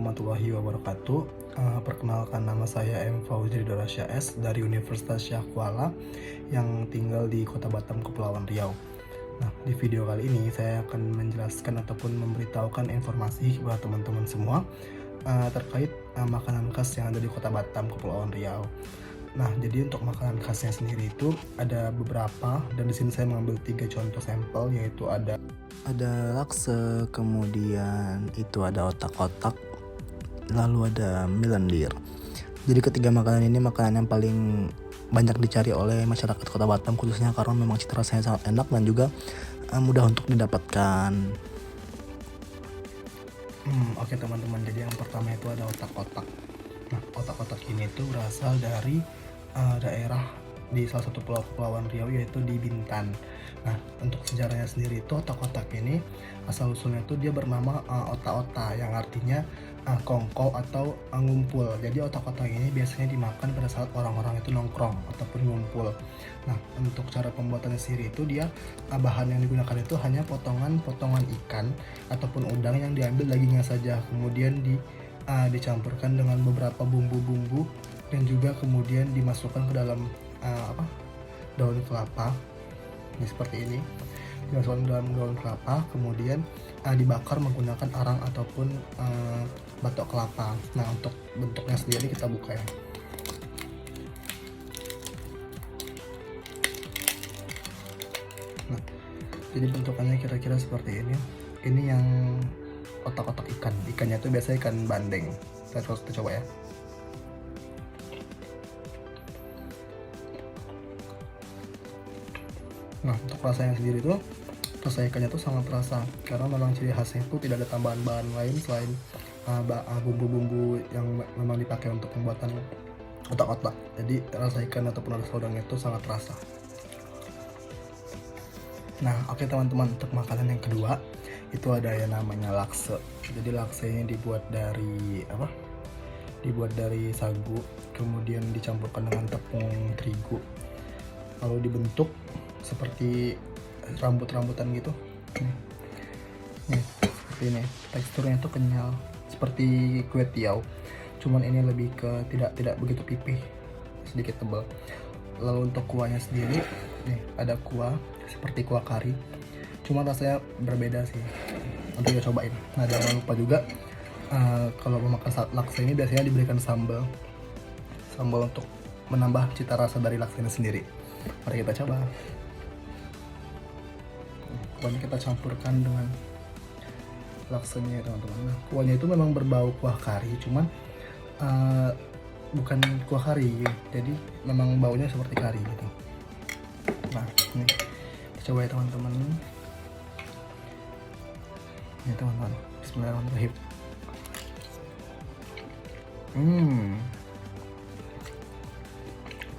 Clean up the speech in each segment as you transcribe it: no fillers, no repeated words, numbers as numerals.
warahmatullahi wabarakatuh. Perkenalkan, nama saya M. Fauzri Dorasya S. dari Universitas Syah Kuala yang tinggal di Kota Batam, Kepulauan Riau. Nah, di video kali ini saya akan menjelaskan ataupun memberitahukan informasi kepada teman-teman semua terkait makanan khas yang ada di Kota Batam, Kepulauan Riau. Nah, jadi untuk makanan khasnya sendiri itu ada beberapa, dan di sini saya mengambil 3 contoh sampel, yaitu ada lakse, kemudian itu ada otak-otak, lalu ada mie lendir. Jadi ketiga makanan ini makanan yang paling banyak dicari oleh masyarakat Kota Batam, khususnya karena memang cita rasanya sangat enak dan juga mudah untuk didapatkan. Oke teman-teman, jadi yang pertama itu ada otak-otak. Nah, otak-otak ini tuh berasal dari daerah di salah satu Kepulauan Riau, yaitu di Bintan. Nah, untuk sejarahnya sendiri itu otak-otak ini asal usulnya itu dia bernama ota-ota, yang artinya kongko atau ngumpul. Jadi otak-otak ini biasanya dimakan pada saat orang-orang itu nongkrong ataupun ngumpul. Nah, untuk cara pembuatannya sendiri itu dia bahan yang digunakan itu hanya potongan-potongan ikan ataupun udang yang diambil dagingnya saja, kemudian dicampurkan dengan beberapa bumbu-bumbu dan juga kemudian dimasukkan ke dalam daun kelapa. Ini seperti ini, dimasukkan ke dalam daun kelapa, kemudian dibakar menggunakan arang ataupun batok kelapa. Nah, untuk bentuknya sendiri kita buka ya. Nah, jadi bentukannya kira-kira seperti ini. Ini yang otak-otak ikan. Ikannya itu biasanya ikan bandeng. Kita coba ya. Nah, untuk rasanya sendiri tuh, rasa ikannya tuh sangat terasa, karena memang ciri khasnya itu tidak ada tambahan bahan lain selain bumbu-bumbu yang memang dipakai untuk pembuatan otak-otak. Jadi rasa ikan ataupun rasa udangnya itu sangat terasa. Nah, oke teman-teman, untuk makanan yang kedua itu ada yang namanya lakse. Jadi lakse ini dibuat dari Dibuat dari sagu, kemudian dicampurkan dengan tepung terigu, lalu dibentuk seperti rambut-rambutan gitu. Nih, seperti ini. Teksturnya itu kenyal seperti kue tiaw, cuman ini lebih ke tidak begitu pipih, sedikit tebal. Lalu untuk kuahnya sendiri, nih ada kuah seperti kuah kari, cuman rasanya berbeda sih. Nanti kita cobain. Nah, jangan lupa juga kalau memakan lakse ini biasanya diberikan sambal untuk menambah cita rasa dari lakse ini sendiri. Mari kita coba. Kuahnya kita campurkan dengan laksenya ya teman-teman. Nah, kuahnya itu memang berbau kuah kari, cuman bukan kuah kari, jadi memang baunya seperti kari gitu. Nah, ini kita coba ya teman-teman. Ini teman-teman, bismillahirrahmanirrahim.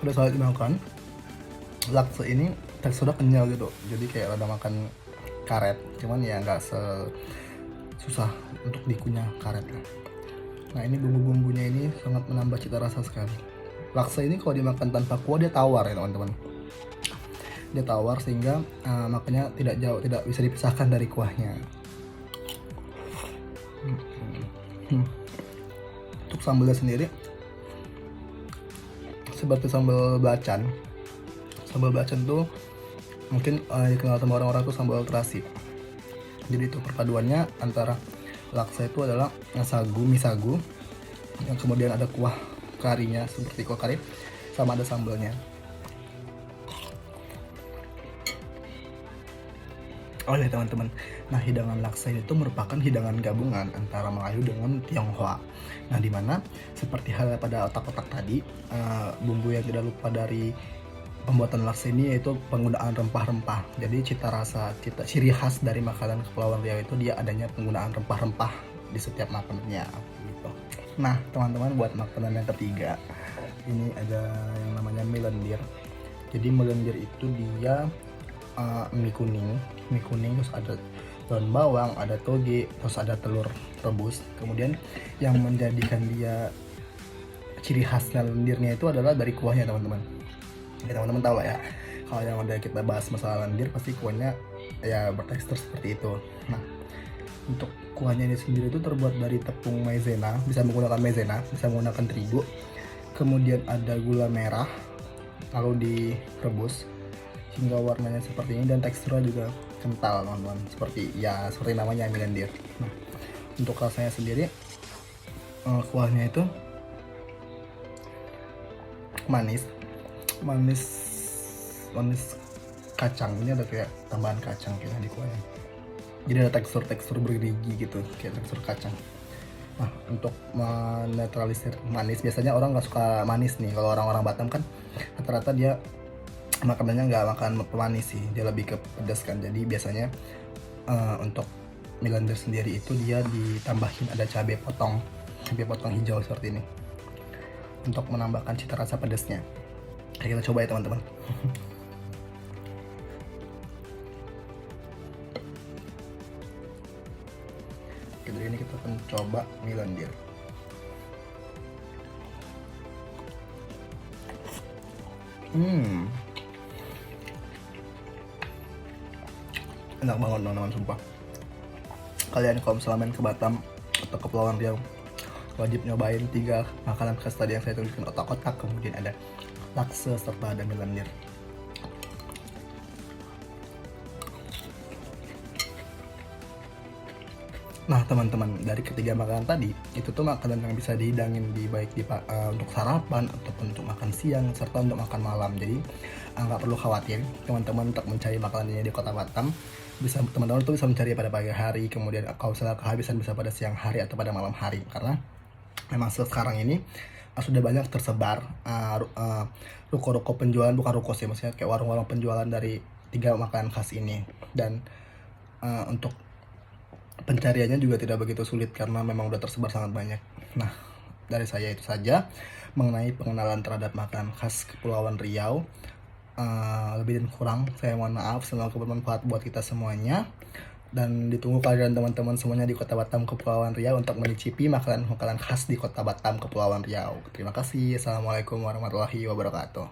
Udah saat dimakan, lakse ini teksturnya kenyal gitu, jadi kayak rada makan karet, cuman ya nggak susah untuk dikunyah karet. Nah, ini bumbu-bumbunya ini sangat menambah cita rasa sekali. Lakse ini kalau dimakan tanpa kuah dia tawar ya teman-teman. Dia tawar sehingga makanya tidak bisa dipisahkan dari kuahnya. Untuk sambalnya sendiri seperti sambal belacan. Sambal belacan tuh mungkin dikenal sama orang-orang tuh sambal terasi. Jadi itu perpaduannya antara laksa itu adalah mie sagu, yang kemudian ada kuah karinya seperti kuah kari, sama ada sambalnya. Oleh teman-teman, nah hidangan laksa itu merupakan hidangan gabungan antara Melayu dengan Tionghoa. Nah, dimana seperti halnya pada otak-otak tadi, bumbu yang tidak lupa dari pembuatan laksa ini yaitu penggunaan rempah-rempah. Jadi ciri khas dari makanan Kepulauan Riau itu dia adanya penggunaan rempah-rempah di setiap makanannya gitu. Nah, teman-teman, buat makanan yang ketiga ini ada yang namanya mie lendir. Jadi mie lendir itu dia mie kuning, terus ada daun bawang, ada toge, terus ada telur rebus. Kemudian yang menjadikan dia ciri khasnya lendirnya itu adalah dari kuahnya teman-teman. Ya, teman-teman tahu lah ya, kalau yang udah kita bahas masalah lendir pasti kuahnya ya bertekstur seperti itu. Nah, Untuk kuahnya ini sendiri itu terbuat dari tepung maizena, bisa menggunakan maizena, bisa menggunakan terigu. Kemudian ada gula merah, lalu direbus hingga warnanya seperti ini dan teksturnya juga kental teman-teman, seperti namanya mie lendir. Nah, untuk rasanya sendiri kuahnya itu manis manis manis kacang, ini ada kayak tambahan kacang kayaknya di kuahnya, jadi ada tekstur bergerigi gitu kayak tekstur kacang. Nah, untuk menetralisir manis, biasanya orang nggak suka manis nih, kalau orang-orang Batam kan rata-rata dia makanannya nggak makan pemanis sih, dia lebih ke pedas kan. Jadi biasanya untuk mie lendir sendiri itu dia ditambahin ada cabai potong hijau seperti ini untuk menambahkan cita rasa pedasnya. Kita coba ya teman-teman. Jadi ini kita akan coba mie lendir. Enak banget teman-teman, sumpah. Kalian kalau misalnya main ke Batam atau ke Kepulauan Riau, wajib nyobain 3 makanan khas tadi yang saya tuliskan, otak-otak, kemudian ada laksa, serta ada mie lendir. Nah teman-teman, dari ketiga makanan tadi itu tuh makanan yang bisa dihidangin baik untuk sarapan ataupun untuk makan siang serta untuk makan malam. Jadi nggak perlu khawatir teman-teman untuk mencari makanannya di kota Batam. Teman-teman tuh bisa mencari pada pagi hari, kemudian kalau misalnya kehabisan bisa pada siang hari atau pada malam hari, karena memang sekarang ini sudah banyak tersebar ruko-ruko penjualan, bukan ruko sih, maksudnya kayak warung-warung penjualan dari 3 makanan khas ini. Dan untuk pencariannya juga tidak begitu sulit karena memang udah tersebar sangat banyak. Nah, dari saya itu saja mengenai pengenalan terhadap makanan khas Kepulauan Riau. Lebih dan kurang saya mohon maaf, semoga bermanfaat buat kita semuanya, dan ditunggu kalian teman-teman semuanya di Kota Batam Kepulauan Riau untuk mencicipi makanan-makanan khas di Kota Batam Kepulauan Riau. Terima kasih. Assalamualaikum warahmatullahi wabarakatuh.